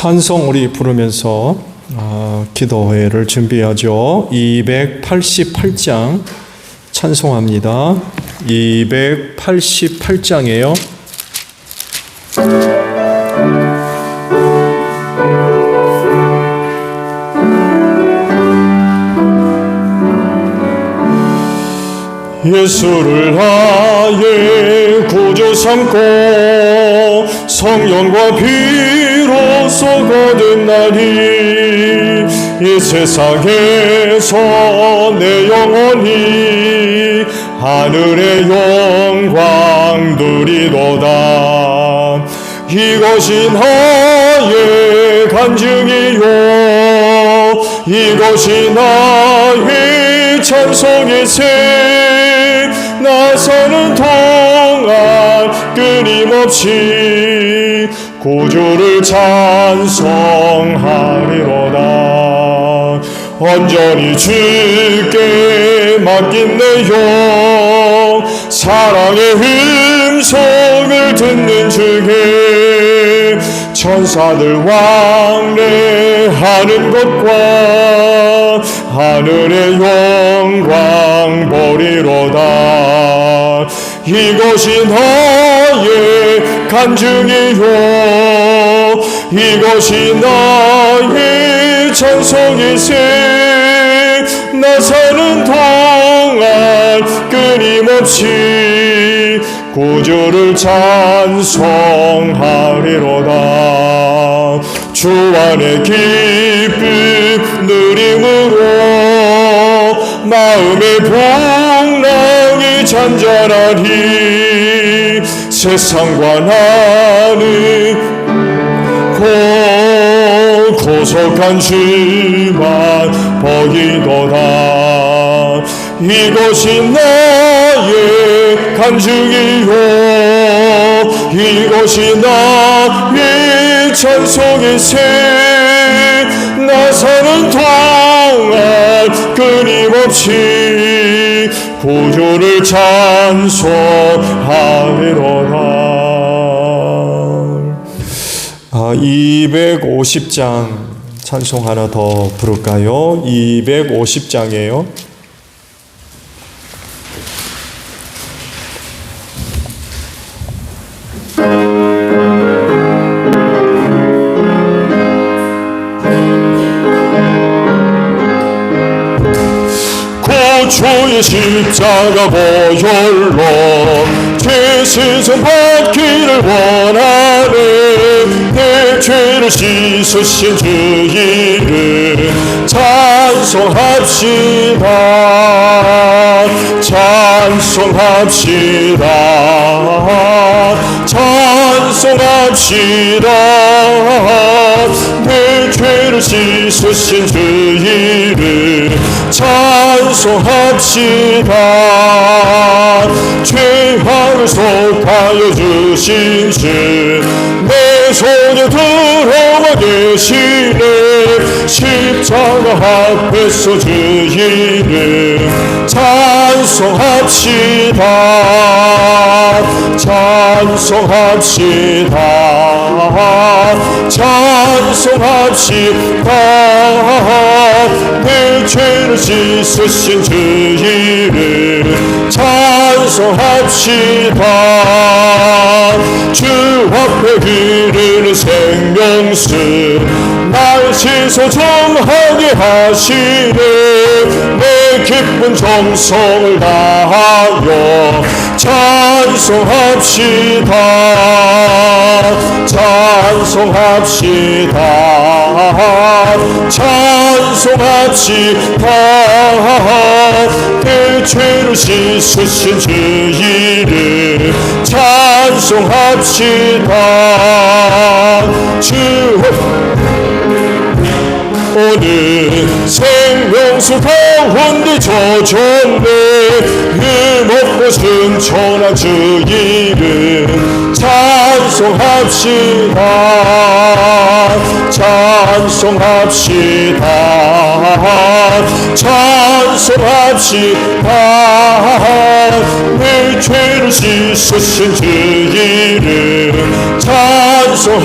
찬송 우리 부르면서 기도회를 준비하죠. 288장 찬송합니다. 288장이에요. 예수를 나의 구주 삼고 성령과 피로써 거듭 나니 이 세상에서 내 영혼이 하늘의 영광 누리도다. 이것이 나의 간증이요 이것이 나의 찬송이세. 나 사는 동안 끊임없이 구주를 찬송하리로다. 온전히 주께 맡긴 내 영 사랑의 음성을 듣는 중에 천사들 왕래하는 것과 하늘의 영광 보리로다. 이것이 나의 간증이요 이것이 나의 찬송이세. 나 사는 동안 끊임없이 구주를 찬송하리로다. 주 안의 기쁨 누림으로 마음의 풍랑이 잔잔하리. 세상과 나는 고속한 주만 보이도다. 이것이 나의 간증이요 이것이 나의 찬송이세. 나 사는 동안 끊임없이 구주를 찬송하리로다. 250장 찬송 하나 더 부를까요? 250장이에요. 주의 십자가 보혈로 죄시선 받기를 원하네. 내 죄를 씻으신 주 이름 찬송합시다. 찬송합시다. 찬송합시다. 내 죄를 씻으신 주 이름 찬송합시다. 죄악을 속하여 주신 주 내 손에 들어와 계시네. 십자가 앞에서 주 이름 찬송합시다. 찬송합시다. 찬송합시다. 내 죄를 씻으신 주 이름 찬송합시다. 주 앞에 흐르는 생명수 날 씻어정하게 하시네. 내 기쁜 정성을 다하여 찬송합시다. 찬송합시다. 찬송합시다. 내 죄를 씻으신 주 이름 찬송합시다. 주 오늘 생명수 가운데 젖었네. 힘없고 승천한 주 이름 찬송합시다. 찬송합시다. 찬송합시다. 찬송합시다. 내 죄를 씻으신 주 이름 찬송합시다.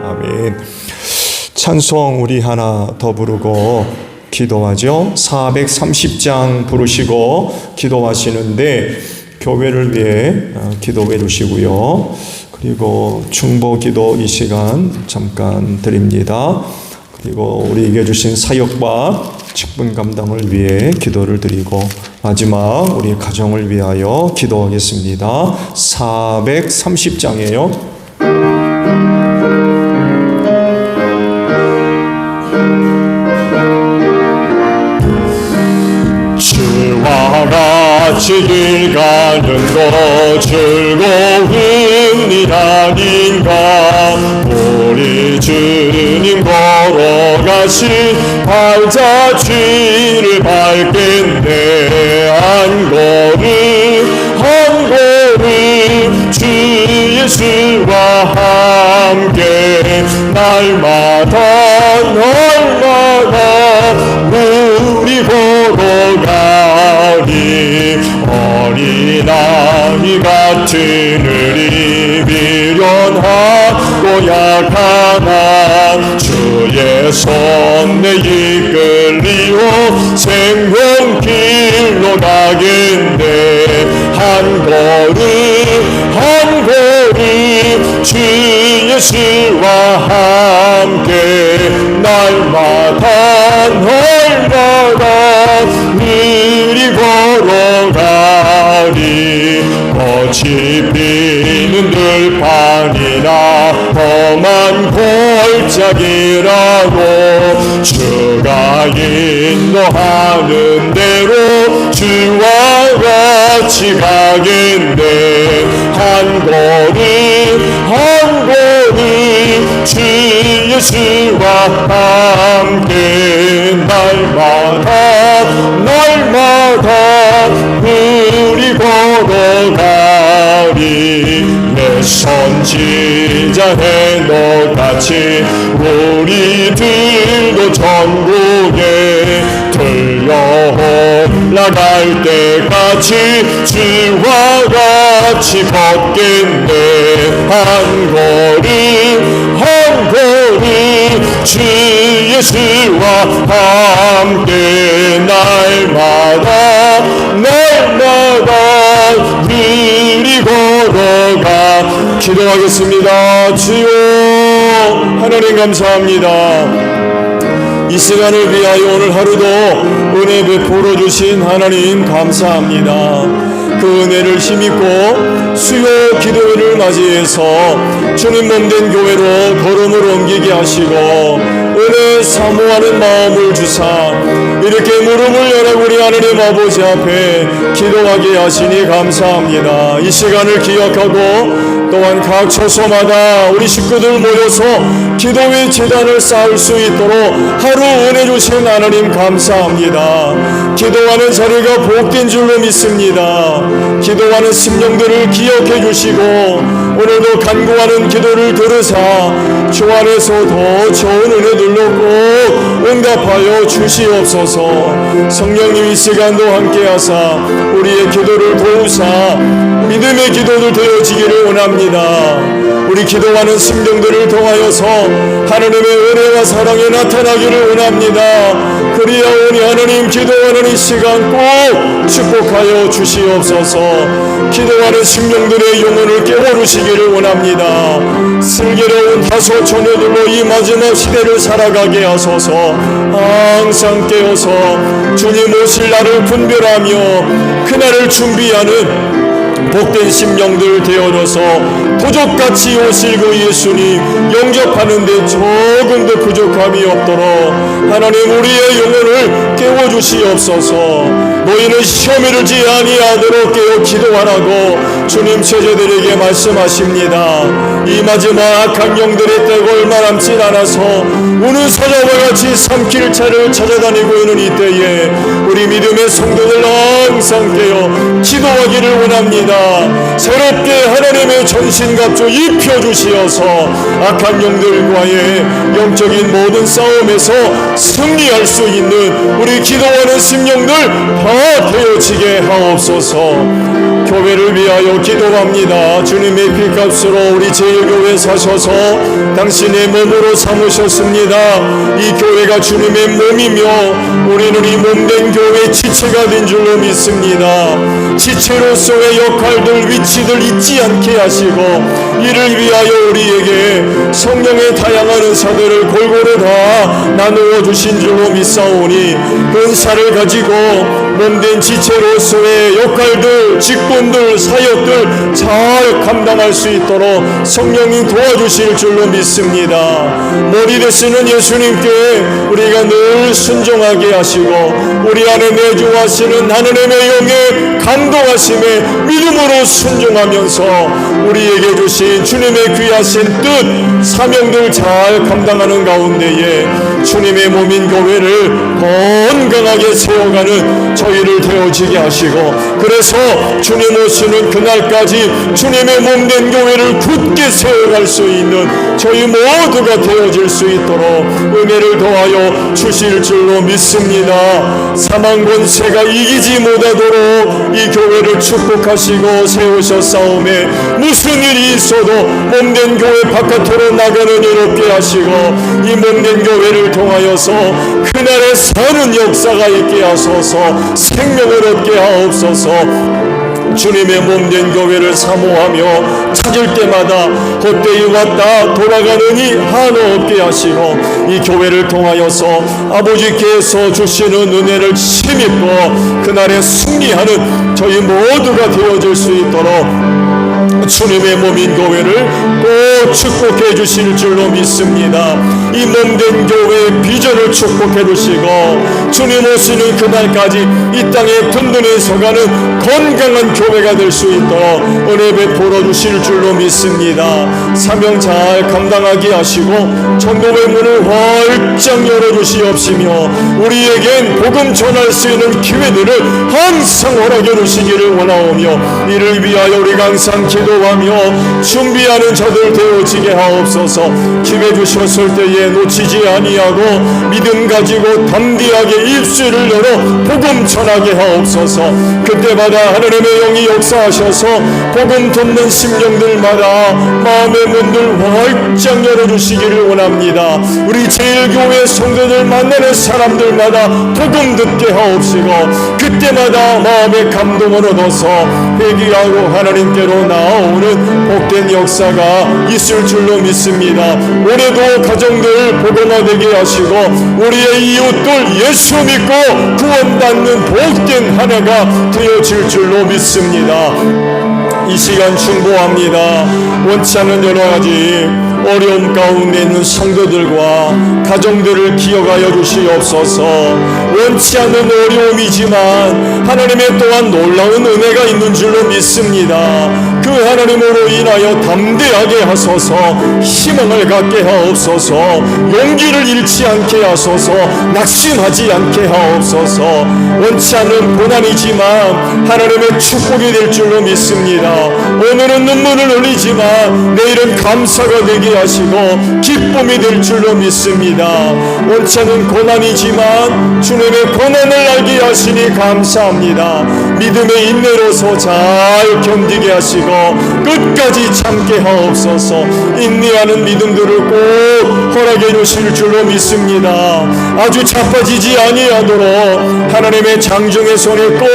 아멘. 찬송 우리 하나 더 부르고 기도하죠. 430장 부르시고 기도하시는데 교회를 위해 기도해 주시고요. 그리고 중보기도 이 시간 잠깐 드립니다. 그리고 우리에게 주신 사역과 직분 감당을 위해 기도를 드리고 마지막 우리 가정을 위하여 기도하겠습니다. 430장이에요. 주와 같이 길 가는 것 즐거운 일 아닌가. 우리 주님 걸어가신 발자취를 밟겠네. 한 걸음 주 예수와 함께 날마다 우리 걸어가리. 어린아이 같은 우리 미련하고 약하나 주의 손에 이끌리어 생명길로 가겠네. 한 걸음 주 예수와 함께 날마다 우리 걸어가리. 꽃이 피는 들판이나 험한 골짜기라고 주가 인도하는 대로 주와 같이 가겠네. 한 걸음 주 예수와 함께 날마다 우리 걸어가리. 내 선지자 해노같이 우리들도 전국에 들려 올라갈 때까지 주와 같이 걷겠네. 한 걸음 주 예수와 함께 날마다 우리 걸어가 기도하겠습니다. 주여 하나님 감사합니다. 이 시간을 위하여 오늘 하루도 은혜 베풀어 주신 하나님 감사합니다. 그 은혜를 힘입고 수요 기도회를 맞이해서 주님 몸된 교회로 걸음을 옮기게 하시고 은혜 사모하는 마음을 주사 이렇게 무릎을 열어 우리 하나님 아버지 앞에 기도하게 하시니 감사합니다. 이 시간을 기억하고 또한 각 처소마다 우리 식구들 모여서 기도의 제단을 쌓을 수 있도록 하루 은혜 주신 하나님 감사합니다. 기도하는 자리가 복된 줄로 믿습니다. 기도하는 심령들을 기억해 주시고 오늘도 간구하는 기도를 들으사 주 안에서 더 좋은 은혜들로 꼭 응답하여 주시옵소서. 성령님 이 시간도 함께하사 우리의 기도를 도우사 믿음의 기도들 되어지기를 원합니다. 우리 기도하는 심령들을 통하여서 하나님의 은혜와 사랑이 나타나기를 원합니다. 그리하오니 하나님 기도하는 이 시간 꼭 축복하여 주시옵소서. 기도하는 심령들의 영혼을 깨워주시기를 원합니다. 슬기로운 다소 처녀들로 이 마지막 시대를 살아가게 하소서. 항상 깨어서 주님 오실 날을 분별하며 그날을 준비하는 복된 심령들 되어져서 부족같이 오실 그 예수님 영접하는데 조금도 부족함이 없도록 하나님 우리의 영혼을 깨워주시옵소서. 너희는 시험에 들지 아니하도록 깨어 기도하라고 주님 제자들에게 말씀하십니다. 이 마지막 악한 영들의 때가 얼마 남지 않아서 우는 사자와 같이 삼킬 차를 찾아다니고 있는 이때에 우리 믿음의 성도들 항상 깨어 기도하기를 원합니다. 새롭게 하나님의 전신갑주 입혀주시어서 악한 영들과의 영적인 모든 싸움에서 승리할 수 있는 우리 기도하는 심령들 다 되어지게 하옵소서. 교회를 위하여 기도합니다. 주님의 피값으로 우리 제일교회 사셔서 당신의 몸으로 삼으셨습니다. 이 교회가 주님의 몸이며 우리는 이 몸된 교회의 지체가 된 줄로 믿습니다. 지체로서의 역할들, 위치들 잊지 않게 하시고 이를 위하여 우리에게 성령의 다양한 은사들을 골고루 다 나누어 주신 줄로 믿사오니 그 은사를 가지고 몸된 지체로서의 역할들, 직분들, 사역들 잘 감당할 수 있도록 성령이 도와주실 줄로 믿습니다. 머리 되시는 예수님께 우리가 늘 순종하게 하시고 우리 안에 내주하시는 하나님의 영에 감동하심에 믿음으로 순종하면서 우리에게 주신 주님의 귀하신 뜻, 사명들 잘 감당하는 가운데에 주님의 몸인 교회를 건강하게 세워가는 저희를 되어지게 하시고 그래서 주님 오시는 그날까지 주님의 몸된 교회를 굳게 세워갈 수 있는 저희 모두가 되어질 수 있도록 은혜를 더하여 주실 줄로 믿습니다. 사망 권세가 이기지 못하도록 이 교회를 축복하시고 세우셨사오매 무슨 일이 있어도 몸된 교회 바깥으로 나가는 일 없게 하시고 이 몸된 교회를 통하여서 그날에 사는 역사가 있게 하소서. 생명을 얻게 하옵소서. 주님의 몸된 교회를 사모하며 찾을 때마다 헛되이 왔다 돌아가느니 한우 없게 하시고 이 교회를 통하여서 아버지께서 주시는 은혜를 힘입고 그날에 승리하는 저희 모두가 되어질 수 있도록 주님의 몸인 교회를 꼭 축복해 주실 줄로 믿습니다. 이 몸된 교회의 비전을 축복해 주시고 주님 오시는 그날까지 이 땅에 든든히 서가는 건강한 교회가 될 수 있도록 은혜 베풀어 주실 줄로 믿습니다. 사명 잘 감당하게 하시고 전도의 문을 활짝 열어주시옵시며 우리에겐 복음 전할 수 있는 기회들을 항상 허락해 주시기를 원하오며 이를 위하여 우리가 항상 기도하며 준비하는 자들 되어지게 하옵소서. 기회 주셨을 때에 놓치지 아니하고 믿음 가지고 담대하게 입술을 열어 복음 전하게 하옵소서. 그때마다 하나님의 영이 역사하셔서 복음 듣는 심령들마다 마음의 문들 활짝 열어주시기를 원합니다. 우리 제일교회 성도들 만나는 사람들마다 복음 듣게 하옵시고 그때마다 마음의 감동을 얻어서 회개하고 하나님께로 나아오는 복된 역사가 있을 줄로 믿습니다. 올해도 가정들 복음화되게 하시고 우리의 이웃들 예수 믿고 구원받는 복된 한 해가 되어질 줄로 믿습니다. 이 시간 충고합니다. 원치 않는 여러 가지 어려움 가운데 있는 성도들과 가정들을 기억하여 주시옵소서. 원치 않는 어려움이지만 하나님의 또한 놀라운 은혜가 있는 줄로 믿습니다. 그 하나님으로 인하여 담대하게 하소서. 희망을 갖게 하옵소서. 용기를 잃지 않게 하소서. 낙심하지 않게 하옵소서. 원치 않는 고난이지만 하나님의 축복이 될 줄로 믿습니다. 오늘은 눈물을 흘리지만 내일은 감사가 되게 하시고 기쁨이 될 줄로 믿습니다. 원치 않는 고난이지만 주님의 고난을 알게 하시니 감사합니다. 믿음의 인내로서 잘 견디게 하시고 끝까지 참게 하옵소서. 인내하는 믿음들을 꼭 허락해 주실 줄로 믿습니다. 아주 자빠지지 아니하도록 하나님의 장정의 손에 꼭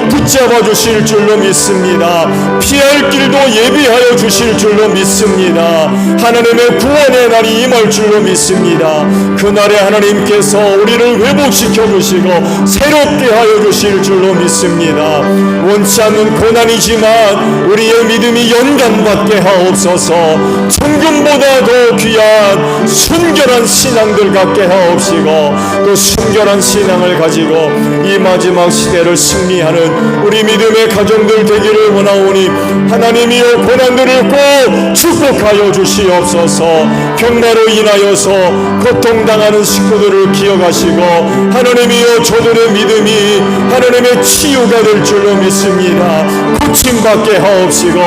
붙잡아 주실 줄로 믿습니다. 피할 길도 예비하여 주실 줄로 믿습니다. 하나님의 구원의 날이 임할 줄로 믿습니다. 그날에 하나님께서 우리를 회복시켜 주시고 새롭게 하여 주실 줄로 믿습니다. 원치 않는 고난이지만 우리의 믿음이 연간받게 하옵소서. 천금보다 더 귀한 순결한 신앙들 갖게 하옵시고 또 순결한 신앙을 가지고 이 마지막 시대를 승리하는 우리 믿음의 가정들 되기를 원하오니 하나님이여 고난들을 꼭 축복하여 주시옵소서. 병마로 인하여서 고통당하는 식구들을 기억하시고 하나님이여 저들의 믿음이 하나님의 치유가 될 줄로 믿습니다. 고침받게 하옵시고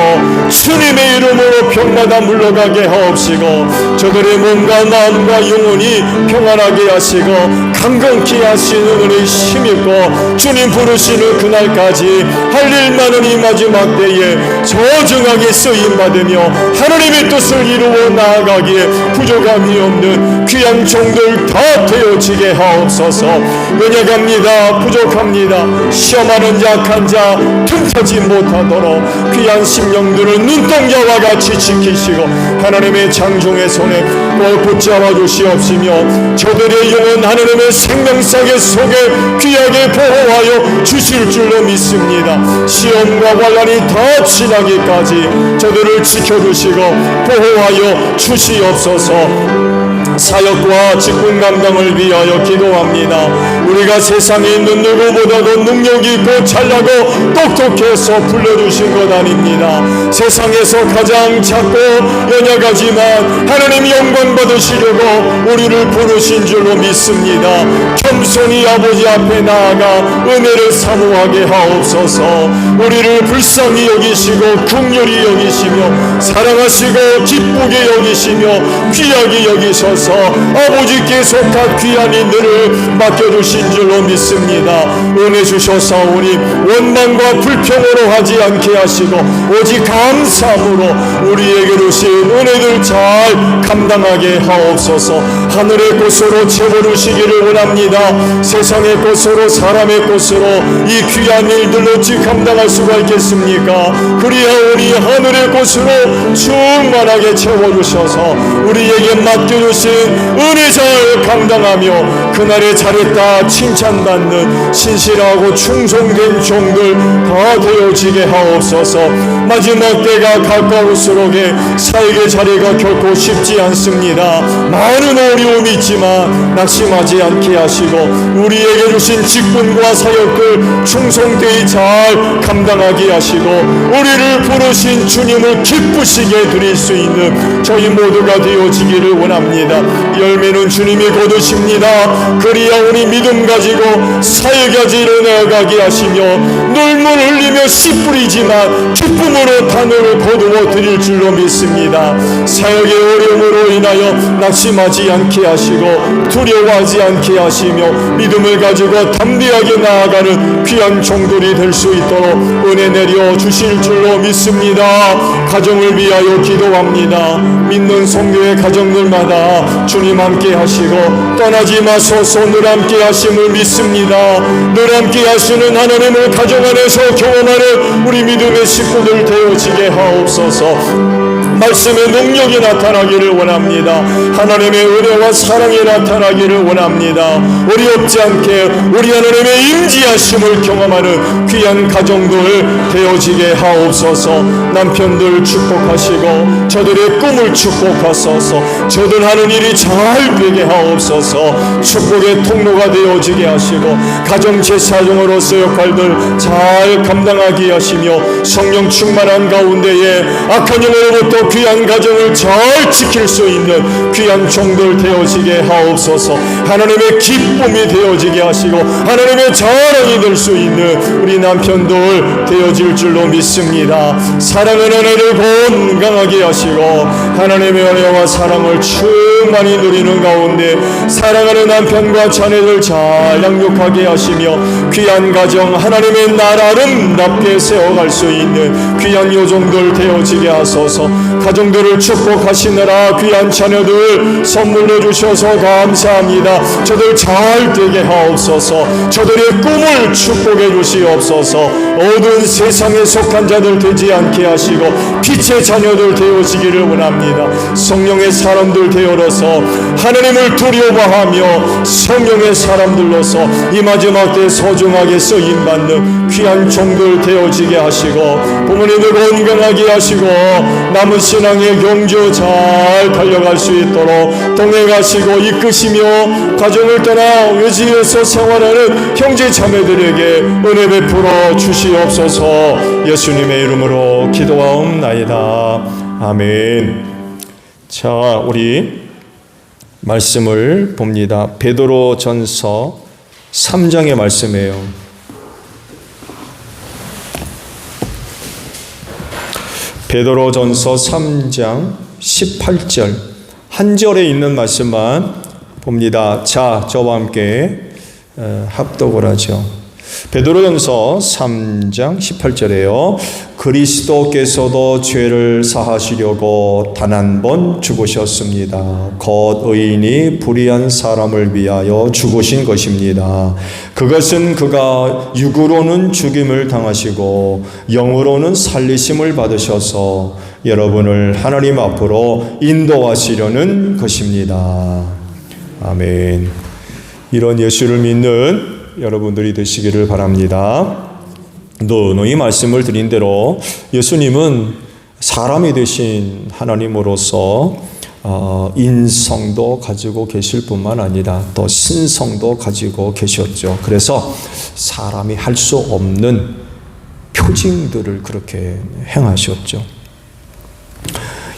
주님의 이름으로 병마다 물러가게 하옵시고 저들의 몸과 마음과 영혼이 평안하게 하시고 강건케 하시는 은혜의 힘있고 주님 부르시는 그날까지 할 일 많은 이 마지막 때에 소중하게 쓰임받으며 하나님의 뜻을 이루어 나아가기에 부족함이 없는 귀한 종들 다 되어지게 하옵소서. 연약합니다. 부족합니다. 시험하는 약한 자 틈타지 못하도록 귀한 심령들을 눈동자와 같이 지키시고 하나님의 장종의 손에 꼭 붙잡아 주시옵시며 저들의 영혼 하나님의 생명사계 속에 귀하게 보호하여 주실 줄로 믿습니다. 시험과 환난이 다 지나기까지 저들을 지켜주시고 보호하여 주시옵소서. 사역과 직분 감당을 위하여 기도합니다. 우리가 세상에 있는 누구보다도 능력 있고 잘나고 똑똑해서 불러주신 것 아닙니다. 세상에서 가장 작고 연약하지만 하나님 영광 받으시려고 우리를 부르신 줄로 믿습니다. 겸손히 아버지 앞에 나아가 은혜를 사모하게 하옵소서. 우리를 불쌍히 여기시고 긍휼히 여기시며 사랑하시고 기쁘게 여기시며 귀하게 여기셔서 아버지께 속한 귀한 인들을 맡겨주신 줄로 믿습니다. 은혜 주셔서오니 원망과 불평으로 하지 않게 하시고 오직 감사함으로 우리에게 주신 은혜들 잘 감당하게 하옵소서. 하늘의 꽃으로 채워주시기를 원합니다. 세상의 꽃으로 사람의 꽃으로 이 귀한 일들을 어찌 감당할 수가 있겠습니까? 그리하오니 하늘의 꽃으로 충만하게 채워주셔서 우리에게 맡겨주신 은혜 잘 감당하며 그날에 잘했다 칭찬받는 신실하고 충성된 종들 다 되어지게 하옵소서. 마지막 때가 가까울수록에 사역의 자리가 결코 쉽지 않습니다. 많은 어려움이 있지만 낙심하지 않게 하시고 우리에게 주신 직분과 사역을 충성되이 잘 감당하게 하시고 우리를 부르신 주님을 기쁘시게 드릴 수 있는 저희 모두가 되어지기를 원합니다. 열매는 주님이 거두십니다. 그리하오니 믿음 가지고 사역까지 일어나가게 하시며 눈물 흘리며 씨 뿌리지만 기쁨으로 단어를 거두어 드릴 줄로 믿습니다. 사역의 어려움으로 인하여 낙심하지 않게 하시고 두려워하지 않게 하시며 믿음을 가지고 담대하게 나아가는 귀한 종들이 될 수 있도록 은혜 내려 주실 줄로 믿습니다. 가정을 위하여 기도합니다. 믿는 성도의 가정들마다 주님 함께 하시고 떠나지 마소서. 늘 함께 하심을 믿습니다. 늘 함께 하시는 하나님을 가정 안에서 경험하는 우리 믿음의 식구들 되어지게 하옵소서. 말씀의 능력이 나타나기를 원합니다. 하나님의 은혜와 사랑이 나타나기를 원합니다. 어렵지 않게 우리 하나님의 임재하심을 경험하는 귀한 가정들 되어지게 하옵소서. 남편들 축복하시고 저들의 꿈을 축복하소서. 저들 하는 일이 잘 되게 하옵소서. 축복의 통로가 되어지게 하시고 가정 제사장으로서 역할들 잘 감당하게 하시며 성령 충만한 가운데에 악한 영으로부터 귀한 가정을 잘 지킬 수 있는 귀한 종들 되어지게 하옵소서. 하나님의 기쁨이 되어지게 하시고 하나님의 자랑이 될 수 있는 우리 남편들 되어질 줄로 믿습니다. 사랑하는 은혜를 건강하게 하시고 하나님의 은혜와 사랑을 충만히 누리는 가운데 사랑하는 남편과 자녀들 잘 양육하게 하시며 귀한 가정 하나님의 나라 아름답게 세워갈 수 있는 귀한 요정들 되어지게 하소서. 가정들을 축복하시느라 귀한 자녀들 선물로 주셔서 감사합니다. 저들 잘 되게 하옵소서. 저들의 꿈을 축복해 주시옵소서. 어두운 세상에 속한 자들 되지 않게 하시고 빛의 자녀들 되어지기를 원합니다. 성령의 사람들 되어서 하나님을 두려워하며 성령의 사람들로서 이 마지막 때 소중하게 쓰임받는 귀한 종들 되어지게 하시고 부모님들 건강하게 하시고 남은 신앙의 경주 잘 달려갈 수 있도록 동행하시고 이끄시며 가정을 떠나 외지에서 생활하는 형제 자매들에게 은혜 베풀어 주시옵소서. 예수님의 이름으로 기도하옵나이다. 아멘. 자, 우리 말씀을 봅니다. 베드로전서 3장의 말씀이에요. 베드로전서 3장 18절 한 절에 있는 말씀만 봅니다. 자, 저와 함께 합독을 하죠. 베드로전서 3장 18절에요. 그리스도께서도 죄를 사하시려고 단 한 번 죽으셨습니다. 곧 의인이 불의한 사람을 위하여 죽으신 것입니다. 그것은 그가 육으로는 죽임을 당하시고 영으로는 살리심을 받으셔서 여러분을 하나님 앞으로 인도하시려는 것입니다. 아멘. 이런 예수를 믿는 여러분들이 되시기를 바랍니다. 너희 말씀을 드린 대로 예수님은 사람이 되신 하나님으로서 인성도 가지고 계실 뿐만 아니라 또 신성도 가지고 계셨죠. 그래서 사람이 할 수 없는 표징들을 그렇게 행하셨죠.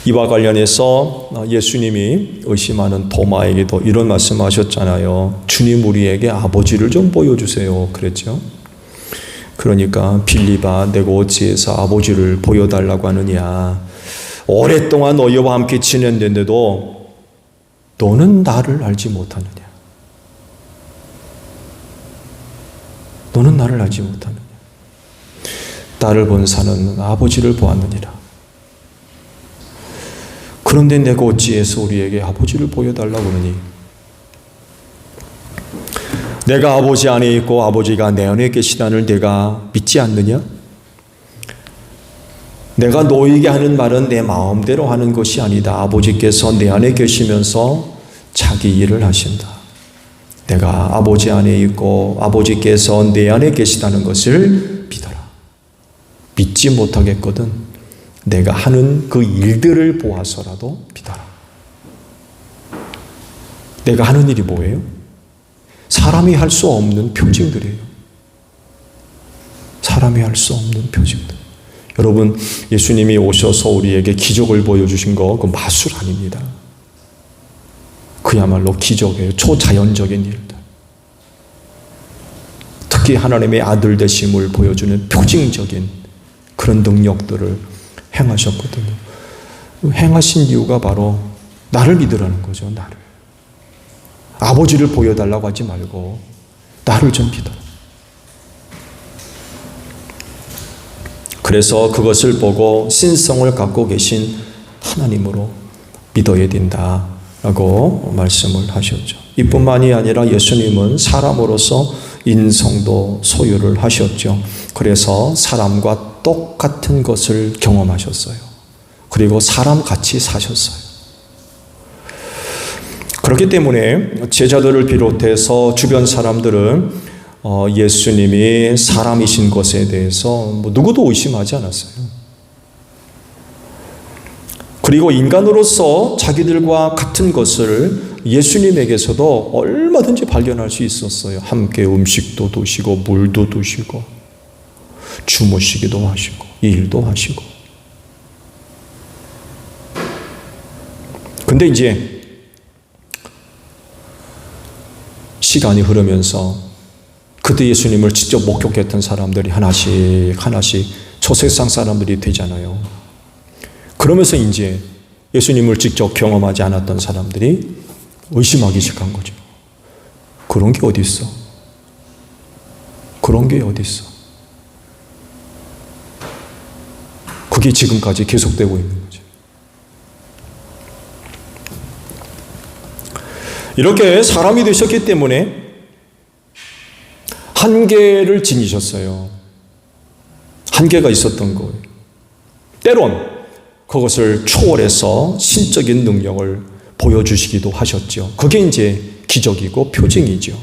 이와 관련해서 예수님이 의심하는 도마에게도 이런 말씀하셨잖아요. 주님 우리에게 아버지를 좀 보여주세요 그랬죠. 그러니까 빌립아 내가 어찌해서 아버지를 보여달라고 하느냐. 오랫동안 너희와 함께 지냈는데도 너는 나를 알지 못하느냐. 너는 나를 알지 못하느냐. 나를 본 사는 아버지를 보았느니라. 그런데 내가 어찌해서 우리에게 아버지를 보여달라고 하느니. 내가 아버지 안에 있고 아버지가 내 안에 계시다는 내가 믿지 않느냐? 내가 너에게 하는 말은 내 마음대로 하는 것이 아니다. 아버지께서 내 안에 계시면서 자기 일을 하신다. 내가 아버지 안에 있고 아버지께서 내 안에 계시다는 것을 믿어라. 믿지 못하겠거든 내가 하는 그 일들을 보아서라도 믿어라. 내가 하는 일이 뭐예요? 사람이 할 수 없는 표징들이에요. 사람이 할 수 없는 표징들. 여러분, 예수님이 오셔서 우리에게 기적을 보여주신 거, 그 마술 아닙니다. 그야말로 기적이에요. 초자연적인 일들. 특히 하나님의 아들 되심을 보여주는 표징적인 그런 능력들을 행하셨거든요. 행하신 이유가 바로 나를 믿으라는 거죠. 나를. 아버지를 보여달라고 하지 말고 나를 좀 믿어라. 그래서 그것을 보고 신성을 갖고 계신 하나님으로 믿어야 된다라고 말씀을 하셨죠. 이뿐만이 아니라 예수님은 사람으로서 인성도 소유를 하셨죠. 그래서 사람과 똑같은 것을 경험하셨어요. 그리고 사람같이 사셨어요. 그렇기 때문에 제자들을 비롯해서 주변 사람들은 예수님이 사람이신 것에 대해서 누구도 의심하지 않았어요. 그리고 인간으로서 자기들과 같은 것을 예수님에게서도 얼마든지 발견할 수 있었어요. 함께 음식도 드시고 물도 드시고 주무시기도 하시고 일도 하시고. 근데 이제 시간이 흐르면서 그때 예수님을 직접 목격했던 사람들이 하나씩 초세상 사람들이 되잖아요. 그러면서 이제 예수님을 직접 경험하지 않았던 사람들이 의심하기 시작한 거죠. 그런 게 어디 있어? 그런 게 어디 있어? 그게 지금까지 계속되고 있는 거죠. 이렇게 사람이 되셨기 때문에 한계를 지니셨어요. 한계가 있었던 거예요. 때론 그것을 초월해서 신적인 능력을 보여주시기도 하셨죠. 그게 이제 기적이고 표징이죠.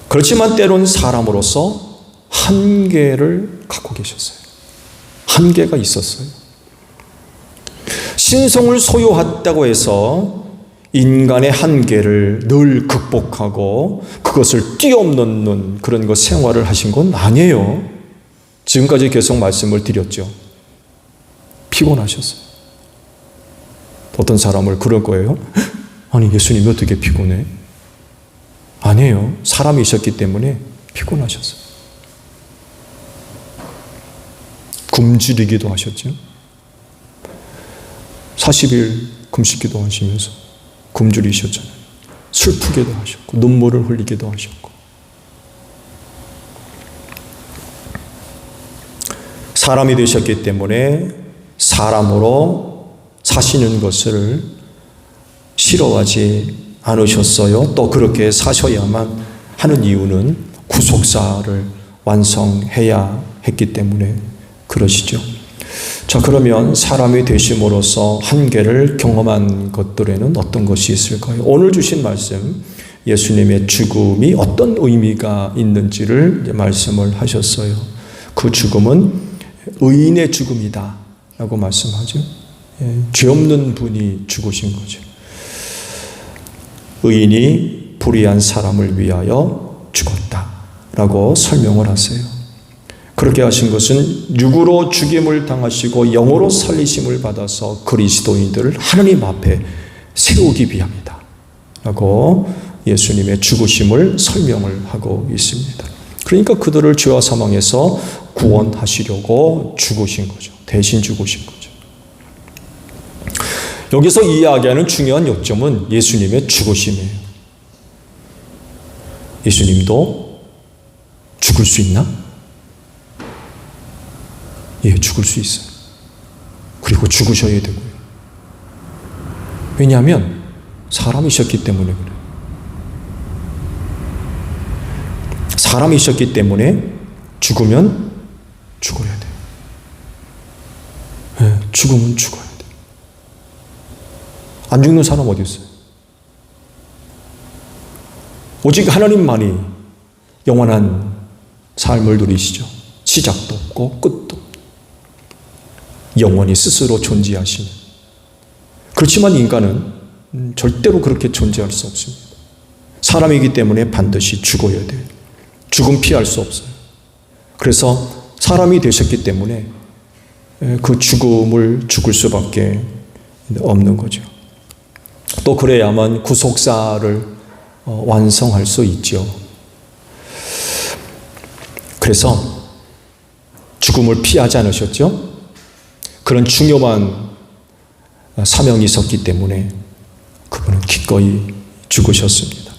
그렇지만 때론 사람으로서 한계를 갖고 계셨어요. 한계가 있었어요. 신성을 소유했다고 해서 인간의 한계를 늘 극복하고 그것을 뛰어넘는 그런 것 생활을 하신 건 아니에요. 지금까지 계속 말씀을 드렸죠. 피곤하셨어요. 어떤 사람을 그럴 거예요. 아니, 예수님이 어떻게 피곤해? 아니에요. 사람이셨기 때문에 피곤하셨어요. 굶주리기도 하셨죠. 40일 금식기도 하시면서 굶주리셨잖아요. 슬프게도 하셨고 눈물을 흘리기도 하셨고. 사람이 되셨기 때문에 사람으로 사시는 것을 싫어하지 않으셨어요. 또 그렇게 사셔야만 하는 이유는 구속사를 완성해야 했기 때문에 그러시죠. 자, 그러면 사람이 되심으로써 한계를 경험한 것들에는 어떤 것이 있을까요? 오늘 주신 말씀, 예수님의 죽음이 어떤 의미가 있는지를 말씀을 하셨어요. 그 죽음은 의인의 죽음이다 라고 말씀하죠. 죄 없는 분이 죽으신 거죠. 의인이 불의한 사람을 위하여 죽었다 라고 설명을 하세요. 그렇게 하신 것은 육으로 죽임을 당하시고 영으로 살리심을 받아서 그리스도인들을 하나님 앞에 세우기 위함이다 라고 예수님의 죽으심을 설명을 하고 있습니다. 그러니까 그들을 죄와 사망에서 구원하시려고 죽으신 거죠. 대신 죽으신 거죠. 여기서 이야기하는 중요한 요점은 예수님의 죽으심이에요. 예수님도 죽을 수 있나? 예, 죽을 수 있어요. 그리고 죽으셔야 되고요. 왜냐하면 사람이셨기 때문에 그래요. 사람이셨기 때문에 죽으면 죽어야 돼요. 예, 죽으면 죽어야 돼요. 안 죽는 사람 어디 있어요? 오직 하나님만이 영원한 삶을 누리시죠. 시작도 없고 끝도 없고 영원히 스스로 존재하시는. 그렇지만 인간은 절대로 그렇게 존재할 수 없습니다. 사람이기 때문에 반드시 죽어야 돼요. 죽음 피할 수 없어요. 그래서 사람이 되셨기 때문에 그 죽음을 죽을 수밖에 없는 거죠. 또 그래야만 구속사를 완성할 수 있죠. 그래서 죽음을 피하지 않으셨죠? 그런 중요한 사명이 있었기 때문에 그분은 기꺼이 죽으셨습니다.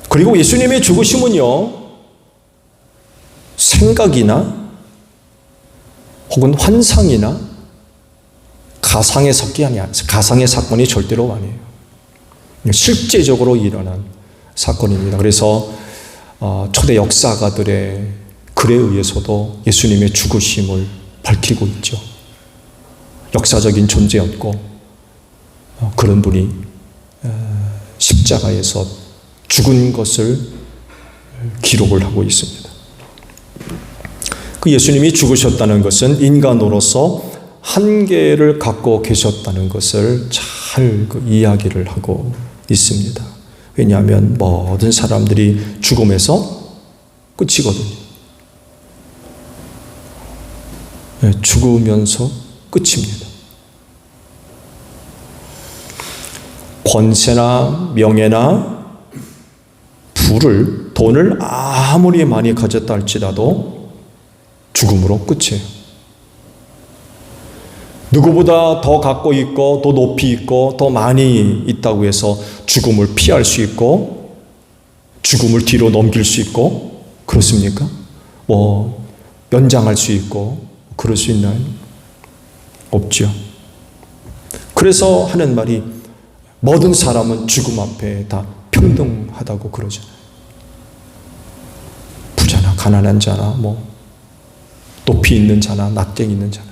그리고 예수님의 죽으심은요, 생각이나 혹은 환상이나 가상의 사건이 절대로 아니에요. 실제적으로 일어난 사건입니다. 그래서 초대 역사가들의 글에 의해서도 예수님의 죽으심을 밝히고 있죠. 역사적인 존재였고 그런 분이 십자가에서 죽은 것을 기록을 하고 있습니다. 그 예수님이 죽으셨다는 것은 인간으로서 한계를 갖고 계셨다는 것을 잘 이야기를 하고 있습니다. 왜냐하면 모든 사람들이 죽음에서 끝이거든요. 죽으면서 끝입니다. 권세나 명예나 부를, 돈을 아무리 많이 가졌다 할지라도 죽음으로 끝이에요. 누구보다 더 갖고 있고 더 높이 있고 더 많이 있다고 해서 죽음을 피할 수 있고 죽음을 뒤로 넘길 수 있고 그렇습니까? 연장할 수 있고 그럴 수 있나요? 없죠. 그래서 하는 말이 모든 사람은 죽음 앞에 다 평등하다고 그러잖아요. 부자나 가난한 자나 높이 있는 자나 낮게 있는 자나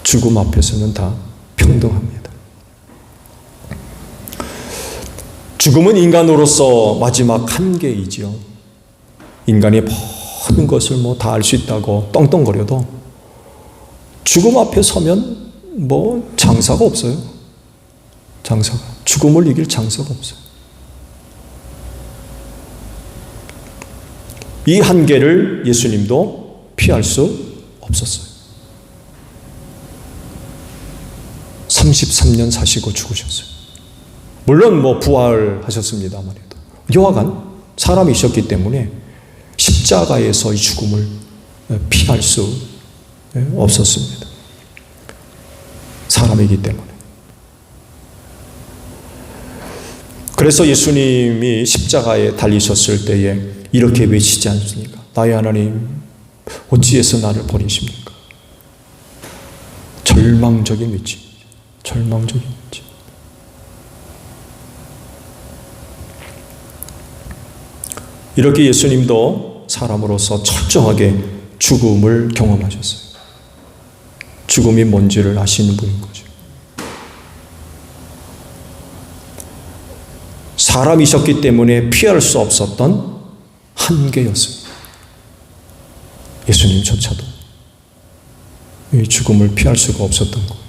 죽음 앞에서는 다 평등합니다. 죽음은 인간으로서 마지막 한계이지요. 인간이 모든 것을 뭐 다 알 수 있다고 떵떵거려도 죽음 앞에 서면 뭐 장사가 없어요. 장사가. 죽음을 이길 장사가 없어요. 이 한계를 예수님도 피할 수 없었어요. 33년 사시고 죽으셨어요. 물론 뭐 부활하셨습니다만 해도 여하간 사람이 있었기 때문에 십자가에서 이 죽음을 피할 수 없었습니다. 사람이기 때문에. 그래서 예수님이 십자가에 달리셨을 때에 이렇게 외치지 않습니까? 나의 하나님, 어찌해서 나를 버리십니까? 절망적인 외침. 절망적인 외침. 이렇게 예수님도 사람으로서 철저하게 죽음을 경험하셨어요. 죽음이 뭔지를 아시는 분인 거죠. 사람이셨기 때문에 피할 수 없었던 한계였습니다. 예수님조차도 이 죽음을 피할 수가 없었던 거예요.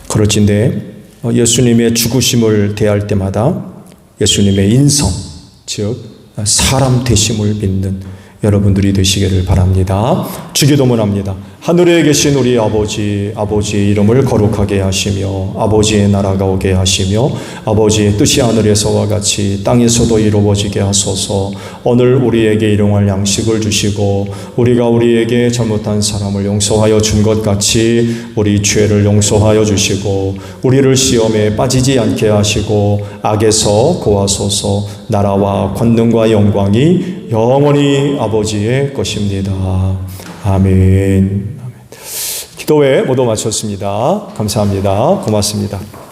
그럴진데 예수님의 죽으심을 대할 때마다 예수님의 인성, 즉 사람 되심을 믿는 여러분들이 되시기를 바랍니다. 주기도문합니다. 하늘에 계신 우리 아버지, 아버지의 이름을 거룩하게 하시며 아버지의 나라가 오게 하시며 아버지의 뜻이 하늘에서와 같이 땅에서도 이루어지게 하소서. 오늘 우리에게 일용할 양식을 주시고 우리가 우리에게 잘못한 사람을 용서하여 준 것 같이 우리 죄를 용서하여 주시고 우리를 시험에 빠지지 않게 하시고 악에서 구하소서. 나라와 권능과 영광이 영원히 아버지의 것입니다. 아멘. 기도회 모두 마쳤습니다. 감사합니다. 고맙습니다.